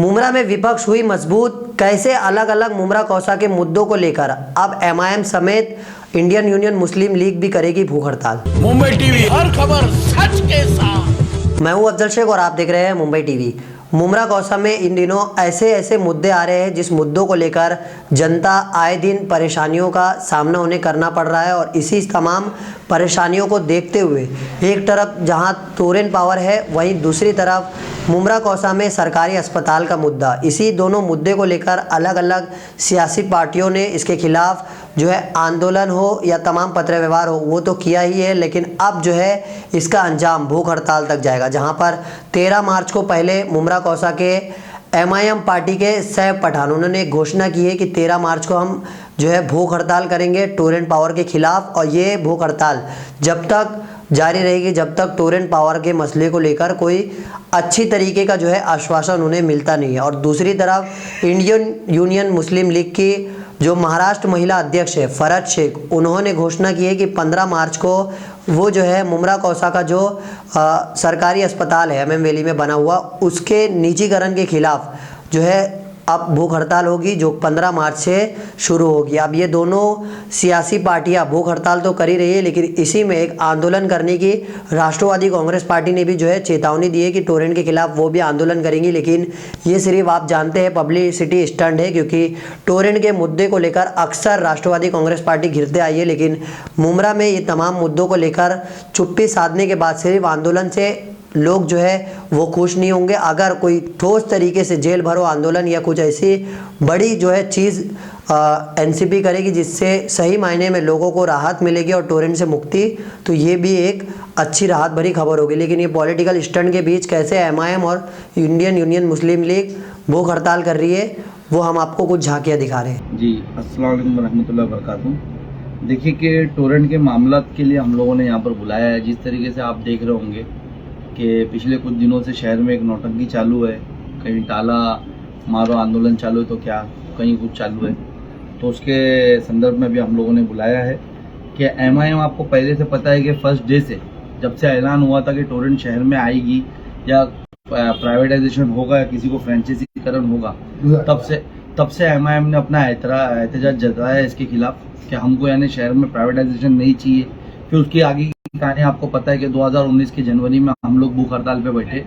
मुमरा में विपक्ष हुई मजबूत, कैसे अलग अलग मुमरा कौसा के मुद्दों को लेकर अब एमआईएम समेत इंडियन यूनियन मुस्लिम लीग भी करेगी भूख हड़ताल। मुंबई टीवी, हर खबर सच के साथ। मैं हूं अफजल शेख और आप देख रहे हैं मुंबई टीवी। मुमरा कौसा में इन दिनों ऐसे मुद्दे आ रहे हैं जिस मुद्दों को लेकर जनता आए दिन परेशानियों का सामना उन्हें करना पड़ रहा है, और इसी तमाम परेशानियों को देखते हुए एक तरफ जहां तोरेन पावर है, वहीं दूसरी तरफ मुमरा कौसा में सरकारी अस्पताल का मुद्दा। इसी दोनों मुद्दे को लेकर अलग अलग सियासी पार्टियों ने इसके खिलाफ जो है आंदोलन हो या तमाम पत्र व्यवहार हो वो तो किया ही है, लेकिन अब जो है इसका अंजाम भूख हड़ताल तक जाएगा, जहां पर 13 मार्च को पहले मुमरा कौसा के एमआईएम पार्टी के सैफ पठान उन्होंने घोषणा की है कि 13 मार्च को हम जो है भूख हड़ताल करेंगे टोरेंट पावर के खिलाफ, और ये भूख हड़ताल जब तक जारी रहेगी जब तक टोरेंट पावर के मसले को लेकर कोई अच्छी तरीके का जो है आश्वासन उन्हें मिलता नहीं है। और दूसरी तरफ इंडियन यूनियन मुस्लिम लीग की जो महाराष्ट्र महिला अध्यक्ष है फरज शेख, उन्होंने घोषणा की है कि 15 मार्च को वो जो है मुमरा कौसा का जो सरकारी अस्पताल है एमएम वैली में बना हुआ, उसके निजीकरण के खिलाफ जो है अब भूख हड़ताल होगी, जो 15 मार्च से शुरू होगी। अब ये दोनों सियासी पार्टियां भूख हड़ताल तो कर ही रही है, लेकिन इसी में एक आंदोलन करने की राष्ट्रवादी कांग्रेस पार्टी ने भी जो है चेतावनी दी है कि टोरेंट के खिलाफ वो भी आंदोलन करेंगी। लेकिन ये सिर्फ आप जानते हैं पब्लिसिटी स्टंट है, क्योंकि टोरेंट के मुद्दे को लेकर अक्सर राष्ट्रवादी कांग्रेस पार्टी घिरते आई है, लेकिन मुमरा में ये तमाम मुद्दों को लेकर चुप्पी साधने के बाद सिर्फ आंदोलन से लोग जो है वो खुश नहीं होंगे। अगर कोई ठोस तरीके से जेल भरो आंदोलन या कुछ ऐसी बड़ी जो है चीज़ एनसीपी करेगी जिससे सही मायने में लोगों को राहत मिलेगी और टोरेंट से मुक्ति, तो ये भी एक अच्छी राहत भरी खबर होगी। लेकिन ये पॉलिटिकल स्टंट के बीच कैसे एमआईएम और इंडियन यूनियन मुस्लिम लीग भूख हड़ताल कर रही है वो हम आपको कुछ झांकियाँ दिखा रहे हैं। जी, अस्सलाम वालेकुम रहमतुल्लाहि व बरकातहू। देखिए कि टोरेंट के मामला के लिए हम लोगों ने यहाँ पर बुलाया है। जिस तरीके से आप देख रहे होंगे कि पिछले कुछ दिनों से शहर में एक नौटंकी चालू है, कहीं टाला मारो आंदोलन चालू है तो क्या कहीं कुछ चालू है, तो उसके संदर्भ में भी हम लोगों ने बुलाया है कि एमआईएम, आपको पहले से पता है कि फर्स्ट डे से जब से ऐलान हुआ था कि टोरेंट शहर में आएगी या प्राइवेटाइजेशन होगा या किसी को फ्रेंचाइजीकरण होगा, तब से एमआईएम ने अपना एहतजाज जताया है इसके खिलाफ कि हमको यानी शहर में प्राइवेटाइजेशन नहीं चाहिए। फिर उसकी आगे की कहानी आपको पता है कि 2019 के जनवरी में हम लोग भूख हड़ताल पे बैठे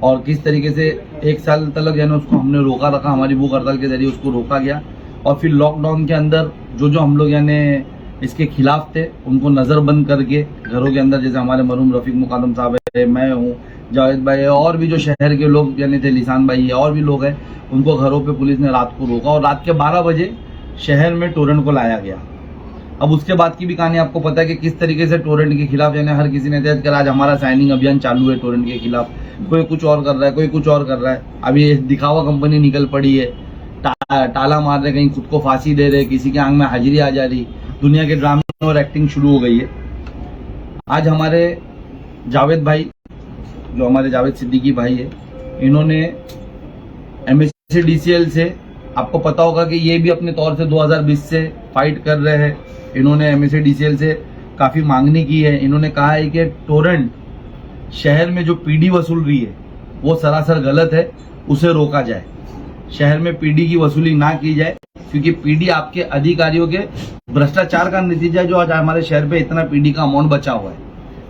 और किस तरीके से 1 साल तक यानी उसको हमने रोका रखा, हमारी भूख हड़ताल के जरिए उसको रोका गया। और फिर लॉकडाउन के अंदर जो हम लोग यानी इसके खिलाफ थे उनको नज़रबंद करके घरों के अंदर, जैसे हमारे मरहूम रफीक मुकादम साहब है, मैं हूँ, जावेद भाई है, और भी जो शहर के लोग यानी थे, लिसान भाई है, और भी लोग हैं, उनको घरों पे पुलिस ने रात को रोका और रात के 12 बजे शहर में टोरेंट को लाया गया। अब उसके बाद की भी कहानी आपको पता है कि किस तरीके से टोरेंट के खिलाफ यानी हर किसी ने एहतियात करा। आज हमारा साइनिंग अभियान चालू है टोरेंट के खिलाफ, कोई कुछ और कर रहा है, कोई कुछ और कर रहा है। अभी ये दिखावा कंपनी निकल पड़ी है, टाला मार रहे, कहीं खुद को फांसी दे रहे, किसी के आंख में हाजिरी आ जा रही, दुनिया के ड्रामे और एक्टिंग शुरू हो गई है। आज हमारे जावेद भाई, जो हमारे जावेद सिद्दीकी भाई है, इन्होंने MSCDCL से, आपको पता होगा कि ये भी अपने तौर से 2020 से फाइट कर रहे हैं। इन्होंने MSCDCL से काफ़ी मांगनी की है। इन्होंने कहा है कि टोरेंट शहर में जो पीडी वसूल रही है वो सरासर गलत है, उसे रोका जाए, शहर में पीडी की वसूली ना की जाए, क्योंकि पीडी आपके अधिकारियों के भ्रष्टाचार का नतीजा है जो आज हमारे शहर पे इतना पीडी का अमाउंट बचा हुआ है।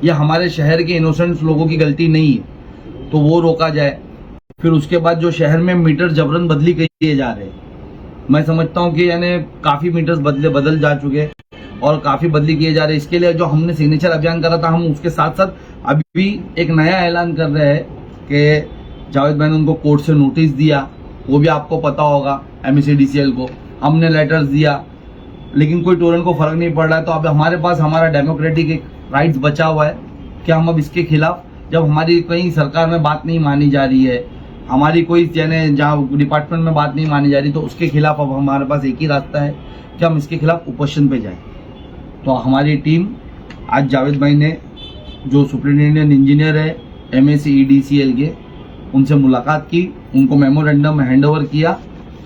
यह हमारे शहर के इनोसेंट लोगों की गलती नहीं है, तो वो रोका जाए। फिर उसके बाद जो शहर में मीटर जबरन बदली किए जा रहे हैं, मैं समझता हूँ कि यानी काफ़ी मीटर्स बदल जा चुके हैं और काफ़ी बदली किए जा रहे हैं। इसके लिए जो हमने सिग्नेचर अभियान करा था, हम उसके साथ साथ अभी एक नया ऐलान कर रहे हैं कि जावेद भाई ने उनको कोर्ट से नोटिस दिया, वो भी आपको पता होगा। MSCDCL को हमने लेटर्स दिया, लेकिन कोई टोरेंट को फर्क नहीं पड़ रहा है। तो अब हमारे पास हमारा डेमोक्रेटिक एक राइट्स बचा हुआ है कि हम अब इसके खिलाफ, जब हमारी कहीं सरकार में बात नहीं मानी जा रही है, हमारी कोई यानी जहाँ डिपार्टमेंट में बात नहीं मानी जा रही, तो उसके खिलाफ अब हमारे पास एक ही रास्ता है कि हम इसके खिलाफ ओपोजिशन पे जाएं। तो हमारी टीम आज जावेद भाई ने, जो सुप्रिंटेंडेंट इंजीनियर है MSCDCL के, उनसे मुलाकात की, उनको मेमोरेंडम हैंडओवर किया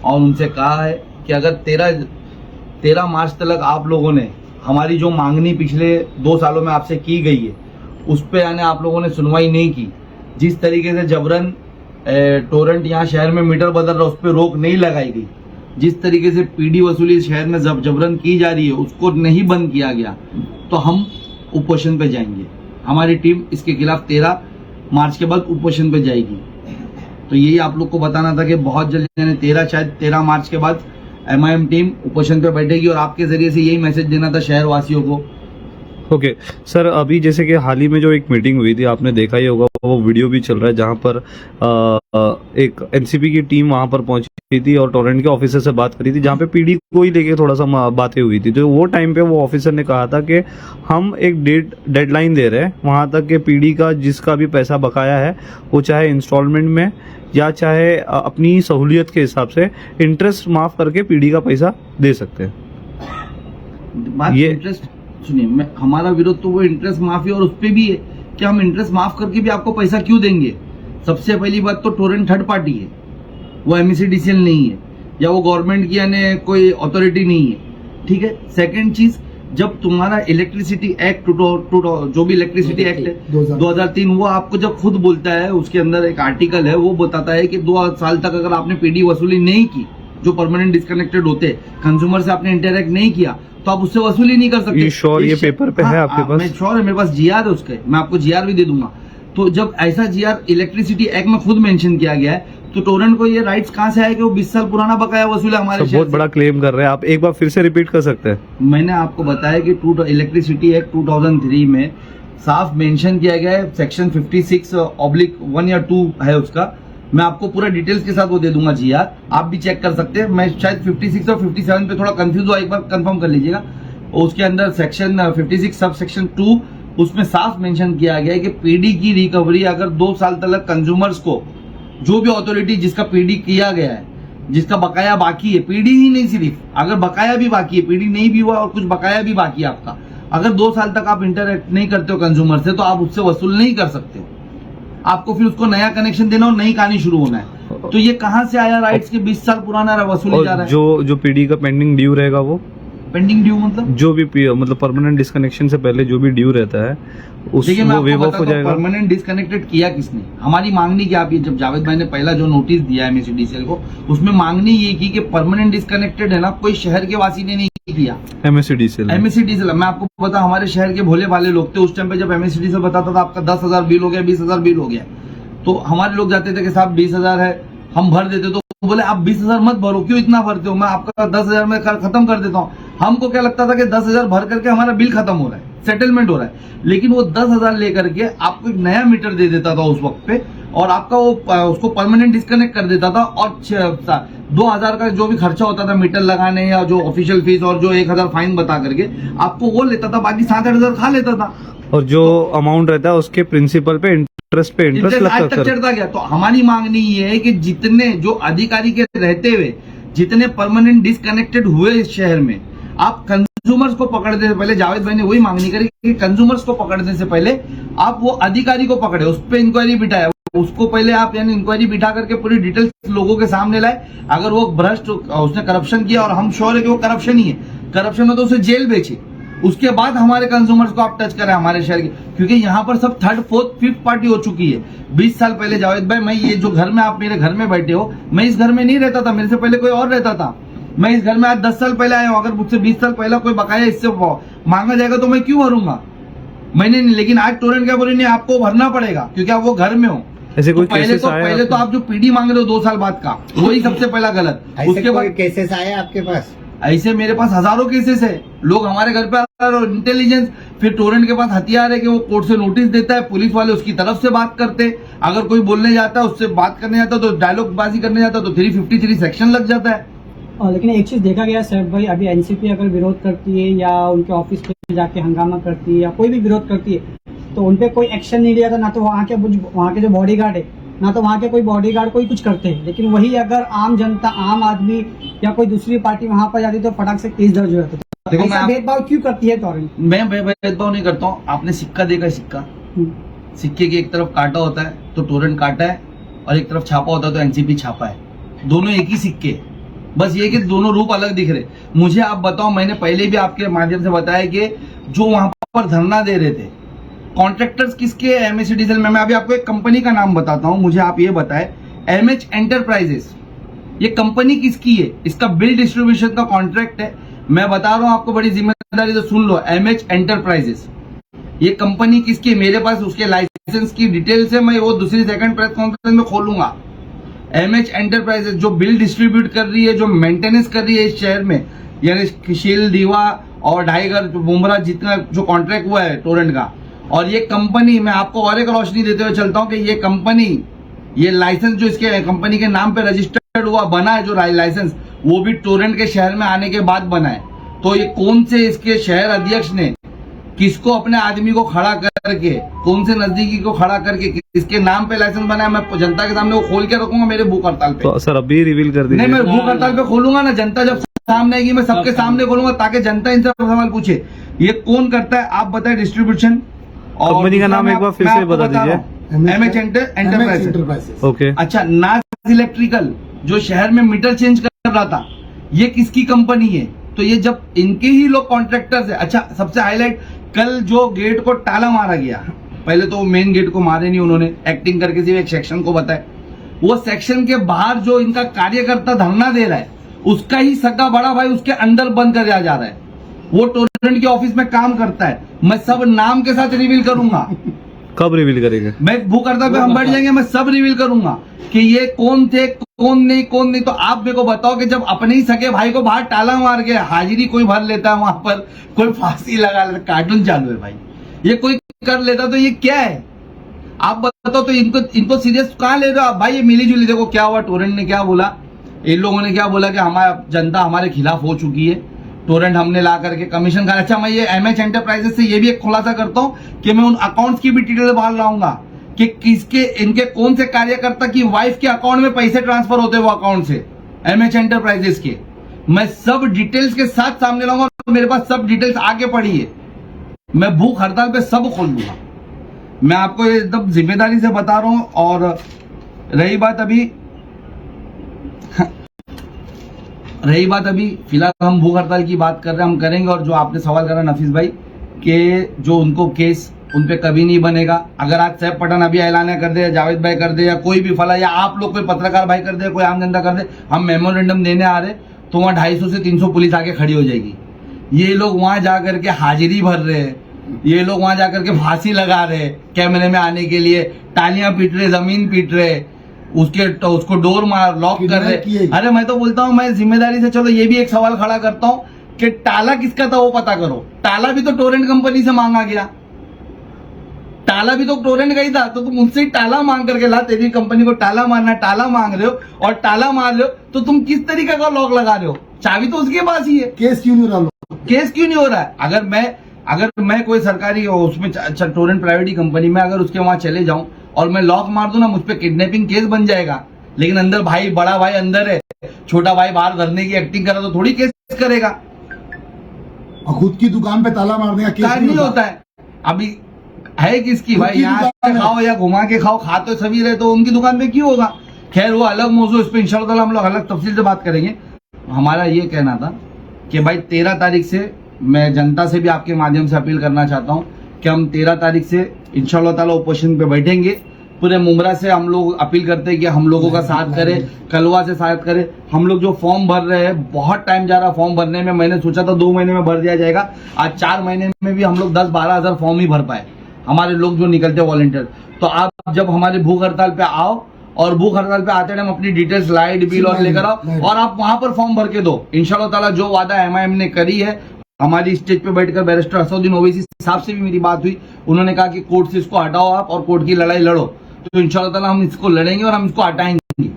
और उनसे कहा है कि अगर 13 मार्च तक आप लोगों ने हमारी जो मांगनी पिछले 2 सालों में आपसे की गई है उस पर यानी आप लोगों ने सुनवाई नहीं की, जिस तरीके से जबरन टोरेंट यहाँ शहर में मीटर बदल रहा है, उस पर रोक नहीं लगाई गई। जिस तरीके से पीडी वसूली शहर में जबरन की जा रही है उसको नहीं बंद किया गया, तो हम उपोषण पे जाएंगे। हमारी टीम इसके खिलाफ 13 मार्च के बाद उपोषण पे जाएगी। तो यही आप लोग को बताना था कि बहुत जल्द यानी 13 मार्च के बाद MIM टीम उपोषण पे बैठेगी और आपके जरिए से यही मैसेज देना था शहर वासियों को। ओके सर, अभी जैसे कि हाल ही में जो एक मीटिंग हुई थी, आपने देखा ही होगा, वो वीडियो भी चल रहा है, जहां पर एक एनसीपी की टीम वहां पर पहुंची थी और टोरेंट के ऑफिसर से बात करी थी, जहां पे पीडी को ही लेके थोड़ा सा बातें हुई थी। तो वो टाइम पे वो ऑफिसर ने कहा था कि हम एक डेडलाइन दे रहे हैं वहां तक कि पीडी का जिसका भी पैसा बकाया है, वो चाहे इंस्टॉलमेंट में या चाहे अपनी सहूलियत के हिसाब से इंटरेस्ट माफ करके पीडी का पैसा दे सकते हैं। ये इंटरेस्ट सुनिए, हमारा विरोध तो वो इंटरेस्ट माफी और उस पे भी है कि हम इंटरेस्ट माफ करके भी आपको पैसा क्यों देंगे। सबसे पहली बात तो टोरेंट थर्ड पार्टी है, वो MECDCL नहीं है या वो गवर्नमेंट की यानी कोई अथॉरिटी नहीं है, ठीक है। सेकंड चीज, जब तुम्हारा इलेक्ट्रिसिटी एक्ट जो भी इलेक्ट्रिसिटी एक्ट है 2003, वो आपको जब खुद बोलता है, उसके अंदर एक आर्टिकल है, वो बताता है कि 2 साल तक अगर आपने पीडी वसूली नहीं की, जो परमानेंट डिस्कनेक्टेड होते हैं, कंज्यूमर से आपने इंटरेक्ट नहीं किया, तो आप उससे वसूली नहीं कर सकते। श्योर ये पेपर पे है आपके पास? मैं श्योर है, मेरे पास GR है उसके, मैं आपको GR भी दे दूंगा। तो जब ऐसा GR इलेक्ट्रिसिटी एक्ट में खुद मेंशन किया गया है, तो टोरेंट को ये राइट्स कहां से आए कि वो 20 साल पुराना बकाया वसूल है हमारे। बहुत बड़ा क्लेम कर रहे हैं आप, एक बार फिर से रिपीट कर सकते हैं? मैंने आपको बताया कि इलेक्ट्रिसिटी एक्ट 2003 में साफ मेंशन किया गया है, सेक्शन 56/1 या 2 है उसका। मैं आपको पूरा डिटेल्स के साथ वो दे दूंगा GR, आप भी चेक कर सकते हैं। मैं शायद 56 और 57 पे थोड़ा कंफ्यूज हुआ, एक बार कंफर्म कर लीजिएगा। उसके अंदर सेक्शन 56 सब सेक्शन 2, उसमें साफ मेंशन किया गया है कि पीडी की रिकवरी अगर 2 साल तक कंज्यूमर्स को, जो भी अथॉरिटी जिसका पीडी किया गया है, जिसका बकाया बाकी है, पीडी ही नहीं सिर्फ, अगर बकाया भी बाकी है, पीडी नहीं भी हुआ और कुछ बकाया भी बाकी है आपका, अगर 2 साल तक आप इंटरेक्ट नहीं करते हो कंज्यूमर से, तो आप उससे वसूल नहीं कर सकते हो। आपको फिर उसको नया कनेक्शन देना और नई कहानी शुरू होना है। तो ये कहां से आया राइट्स के 20 साल पुराना वसूली जा रहा है। जो पीडी का पेंडिंग ड्यू रहेगा, वो पेंडिंग ड्यू मतलब जो भी मतलब परमानेंट डिस्कनेक्शन से पहले जो भी ड्यू रहता है उस वो वेव ऑफ हो जाएगा। परमानेंट डिस्कनेक्टेड किया किसने? हमारी मांगनी क्या है? जब जावेद भाई ने पहला जो नोटिस दिया है MECDCL को, उसमें मांगनी ये की कि परमानेंट डिस्कनेक्टेड है ना, कोई शहर के वासी ने नहीं किया। MECDCL मैं आपको पता, हमारे शहर के भोले भाले लोग थे उस टाइम पे, जब MECDCL बताता था आपका 10,000 बिल हो गया, 20,000 बिल हो गया, तो हमारे लोग जाते थे कि साहब 20,000 है, हम भर देते। तो बोले आप 20,000 मत भरो, क्यों इतना भरते हो, मैं आपका 10,000 में खत्म कर देता हूँ। हमको क्या लगता था कि 10,000 भर करके हमारा बिल खत्म हो रहा है, सेटलमेंट हो रहा है, लेकिन वो 10,000 लेकर के आपको एक नया मीटर दे देता था उस वक्त पे, और आपका वो उसको परमानेंट डिस्कनेक्ट कर देता था, और 2,000 का जो भी खर्चा होता था मीटर लगाने या जो ऑफिशियल फीस और जो 1,000 फाइन बता करके आपको वो लेता था, बाकी 7-8,000 खा लेता था। और जो अमाउंट रहता है उसके प्रिंसिपल पे इंटरेस्ट आज तक चढ़ता गया। तो हमारी मांगनी ये है कि जितने जो अधिकारी के रहते हुए जितने परमानेंट डिस्कनेक्टेड हुए इस शहर में, आप कंज्यूमर्स को पकड़ने से पहले, जावेद भाई ने वही मांगनी करी कि कंज्यूमर्स को पकड़ने से पहले आप वो अधिकारी को पकड़े, उस पर इंक्वायरी बिठाए, उसको पहले आप यानी इंक्वायरी बिठा करके पूरी डिटेल्स लोगों के सामने लाए। अगर वो भ्रष्ट, उसने करप्शन किया, और हम श्योर है कि वो करप्शन ही है, करप्शन में तो उसे जेल भेजे, उसके बाद हमारे कंज्यूमर्स को आप टच करें हमारे शहर के, क्योंकि यहाँ पर सब 3rd, 4th, 5th पार्टी हो चुकी है। 20 साल पहले जावेद भाई, मैं ये जो घर में आप मेरे घर में बैठे हो, मैं इस घर में नहीं रहता था, मेरे से पहले कोई और रहता था। मैं इस घर में आज 10 साल पहले आया हूँ, अगर मुझसे 20 साल पहले कोई बकाया इससे मांगा जाएगा तो मैं क्यों भरूंगा? मैंने नहीं, लेकिन आज टोरेंट क्या बोले, नहीं आपको भरना पड़ेगा क्योंकि आप वो घर में हो। ऐसे कोई पहले तो आप जो पीडी मांग रहे हो 2 साल बाद का, वही सबसे पहला गलत। उसके बाद केसेस आए आपके पास? ऐसे मेरे पास हजारों केसेस है, लोग हमारे घर पे आ रहे हैं, और इंटेलिजेंस, फिर टोरेंट के पास हथियार है कि वो कोर्ट से नोटिस देता है, पुलिस वाले उसकी तरफ से बात करते, अगर कोई बोलने जाता है, उससे बात करने जाता है, तो डायलॉग बाजी करने जाता है, तो 353 सेक्शन लग जाता है। लेकिन एक चीज देखा गया सर भाई, अभी एनसीपी अगर विरोध करती है या उनके ऑफिस पे जाके हंगामा करती है या कोई भी विरोध करती है, तो उनपे कोई एक्शन नहीं लिया था। ना तो वहाँ के जो बॉडीगार्ड है, ना तो वहाँ के कोई बॉडीगार्ड कोई कुछ करते हैं, लेकिन वही अगर आम जनता, आम आदमी या कोई दूसरी पार्टी वहाँ पर जाती तो फटाक से केस दर्ज हो जाता। देखो मैं भेदभाव क्यों करती है टोरेंट? मैं भेदभाव नहीं करता हूँ। आपने सिक्का देखा है? सिक्का, सिक्के की एक तरफ काटा होता है तो टोरेंट काटा है, और एक तरफ छापा होता है तो एनसीपी छापा है, दोनों एक ही सिक्के, बस ये कि दोनों रूप अलग दिख रहे। मुझे आप बताओ, मैंने पहले भी आपके माध्यम से बताया कि जो वहां पर धरना दे रहे थे कॉन्ट्रैक्टर्स किसके? MECDCL में। मैं अभी आपको एक कंपनी का नाम बताता हूं, मुझे आप ये बताएं MH एंटरप्राइजेस, ये कंपनी किसकी है? इसका बिल डिस्ट्रीब्यूशन का कॉन्ट्रैक्ट है। मैं बता रहा हूं आपको बड़ी जिम्मेदारी से सुन लो। MH एंटरप्राइजेस ये कंपनी किसकी है? मेरे पास उसके लाइसेंस की डिटेल्स है, मैं वो दूसरी सेकंड प्रेस कॉन्फ्रेंस में खोलूंगा। MH एंटरप्राइजेस जो बिल डिस्ट्रीब्यूट कर रही है, जो मेंटेनेंस कर रही है इस शहर में, यानी शील, दीवा और ढाईगर मुमरा जितना जो कॉन्ट्रैक्ट हुआ है टोरेंट का, और ये कंपनी, मैं आपको और एक रोशनी देते हुए चलता हूं कि ये कंपनी, ये लाइसेंस जो इसके कंपनी के नाम पे रजिस्टर्ड हुआ बना है, जो लाइसेंस, वो भी टोरेंट के शहर में आने के बाद बना है। तो ये कौन से इसके शहर अध्यक्ष ने किसको अपने आदमी को खड़ा करके, कौन से नजदीकी को खड़ा करके किसके नाम पे लाइसेंस बनाया, मैं जनता के सामने वो खोल के रखूंगा मेरे भूख हड़ताल पे। तो सर अभी रिवील कर दीजिए। नहीं, मैं भूख हड़ताल पे खोलूंगा ना, जनता जब सामने आएगी मैं सबके सामने खोलूंगा ताकि जनता इनसे सवाल पूछे ये कौन करता है। आप बताएं डिस्ट्रीब्यूशन और कंपनी का नाम एक बार फिर से बता दीजिए। MH enterprises. ओके। अच्छा, नाज इलेक्ट्रिकल जो शहर में मीटर चेंज कर रहा था, ये किसकी कंपनी है? तो ये जब इनके ही लोग कॉन्ट्रैक्टर्स है। अच्छा, सबसे हाईलाइट, कल जो गेट को ताला मारा गया, पहले तो मेन गेट को मारे नहीं उन्होंने, एक्टिंग करके सिर्फ एक सेक्शन को बताए। वो सेक्शन के बाहर जो इनका कार्यकर्ता धरना दे रहा है, उसका ही सगा बड़ा भाई उसके अंदर बंद कर जा रहा है। वो टोरेंट के ऑफिस में काम करता है। मैं सब नाम के साथ रिवील करूंगा। कब रिवील करेंगे? मैं भूख हड़ताल पे हम बैठ जाएंगे, मैं सब रिवील करूंगा कि ये कौन थे, कौन नहीं। तो आप मेरे को बताओ कि जब अपने ही सगे भाई को बाहर टाला मार के हाजिरी कोई भर लेता है, वहां पर कोई फांसी लगा लेता, कार्टून चालू है भाई, ये कोई कर लेता तो ये क्या है? आप बताओ। तो इनको सीरियस कहां ले रहे हो आप भाई? ये मिली जुली, देखो क्या हुआ, टोरेंट ने क्या बोला, इन लोगों ने क्या बोला कि हमारा जनता हमारे खिलाफ हो चुकी है, टोरेंट हमने ला करके कमीशन का। अच्छा, मैं ये MH एंटरप्राइजेस से ये भी एक खुलासा करता हूं कि मैं उन अकाउंट्स की भी डिटेल बाहर लाऊंगा कि किसके, इनके कौन से कार्यकर्ता की वाइफ के अकाउंट में पैसे ट्रांसफर होते हैं वो अकाउंट से, MH एंटरप्राइजेस के। मैं सब डिटेल्स के साथ सामने लाऊंगा, मेरे पास सब डिटेल्स आगे पड़ी है। मैं भूख हड़ताल पे सब खोल दूंगा, मैं आपको एकदम जिम्मेदारी से बता रहा हूं। और रही बात अभी फिलहाल हम भूख हड़ताल की बात कर रहे हैं, हम करेंगे। और जो आपने सवाल करा नफीस भाई कि जो उनको केस उन पे कभी नहीं बनेगा, अगर आज सैफ पठान अभी ऐलान कर दे, या जावेद भाई कर दे, या कोई भी फला, या आप लोग कोई पत्रकार भाई कर दे, कोई आम जनता कर दे, हम मेमोरेंडम देने आ रहे, तो वहां 250 से 300 पुलिस आके खड़ी हो जाएगी। ये लोग वहां जाकर के हाजिरी भर रहे हैं, ये लोग वहां जाकर के फांसी लगा रहे कैमरे में आने के लिए, तालियां पीट रहे, जमीन पीट रहे, उसको डोर मार लॉक कर रहे। अरे मैं तो बोलता हूं, मैं जिम्मेदारी से, चलो ये भी एक सवाल खड़ा करता हूं कि टाला किसका था वो पता करो। टाला भी तो टोरेंट कंपनी से मांगा गया, टाला भी तो टोरेंट का ही था, तो तुम मुझसे ही टाला मांग करके ला, तेरी कंपनी को टाला मारना, टाला मांग रहे हो और टाला मार रहे हो, तो तुम किस तरीके का लॉक लगा रहे हो? चाबी तो उसके पास ही है, केस क्यों नहीं हो रहा है? अगर मैं कोई सरकारी उसमें टोरेंट प्राइवेट ही कंपनी में अगर उसके वहां चले जाऊं और मैं लॉक मार दूं ना, मुझ पे किडनैपिंग केस बन जाएगा। लेकिन अंदर भाई, बड़ा भाई अंदर है, छोटा भाई बाहर धरने की एक्टिंग कर रहा तो थोड़ी केस करेगा। और खुद की दुकान पे ताला मारने का केस नहीं होता है। अभी है किसकी भाई, यहाँ से खाओ या घुमा के खाओ, खा तो सभी रहे, तो उनकी दुकान पे क्यों होगा? खैर वो अलग मौजूद, इस पे इंशाल्लाह हम लोग अलग तफसील से बात करेंगे। हमारा ये कहना था कि भाई 13 तारीख से मैं जनता से भी आपके माध्यम से अपील करना चाहता हूँ कि हम 13 तारीख से इंशाल्लाह ताला ओपोजिशन पे बैठेंगे। पूरे मुमरा से हम लोग अपील करते हैं कि हम लोगों का साथ करें, कलवा से साथ करें। हम लोग जो फॉर्म भर रहे हैं, बहुत टाइम जा रहा फॉर्म भरने में, मैंने सोचा था 2 महीने में भर दिया जाएगा, आज 4 महीने में भी हम लोग 10-12 हजार फॉर्म ही भर पाए, हमारे लोग जो निकलते वॉलंटियर। तो आप जब हमारे भूख हड़ताल पे आओ, और भूख हड़ताल पे आते टाइम अपनी डिटेल्स, लाइट बिल और लेकर आओ, और आप वहां पर फॉर्म भर के दो। इंशाल्लाह ताला जो वादा MIM ने करी है, हमारी स्टेज पे बैठकर बैरिस्टर असदुद्दीन ओवैसी साहब से भी मेरी बात हुई, उन्होंने कहा कि कोर्ट से इसको हटाओ आप और कोर्ट की लड़ाई लड़ो। तो इंशाल्लाह ताला हम इसको लड़ेंगे और हम इसको हटाएंगे।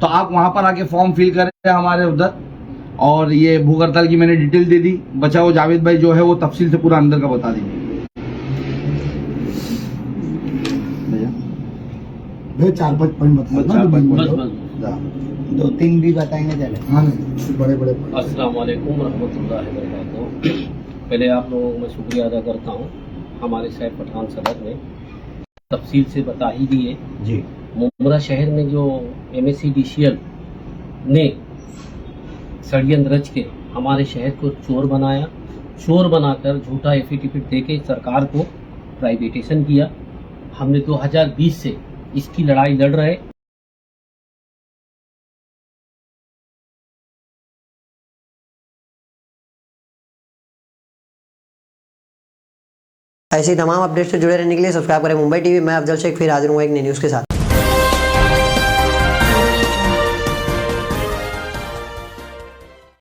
तो आप वहां पर आके फॉर्म फिल करें हमारे उधर। और ये भूख हड़ताल की मैंने डिटेल दे दी, बचा वो जावेद भाई जो है वो तफसील से पूरा अंदर का बता देंगे। 4-5 पॉइंट बता, 2-3 भी बताएंगे चले। हाँ नहीं, बड़े अस्सलाम वालेकुम रहमतुल्लाहि व बरकातहू। पहले आप लोगों को मैं शुक्रिया अदा करता हूँ, हमारे सैफ पठान सदर ने तफसील से बता ही दिए जी। मुमरा शहर में जो MSEDCL ने षड्यंत्र रच के हमारे शहर को चोर बनाया, चोर बनाकर झूठा एफिडेविट दे के सरकार को प्राइवेटाइजेशन किया। हमने 2020 से इसकी लड़ाई लड़ रहे ऐसी तमाम अपडेट से जुड़े रहने के लिए सब्सक्राइब करें मुंबई टीवी। मैं अफजल शेख फिर हाजिर हूँ एक नई न्यूज़ के साथ।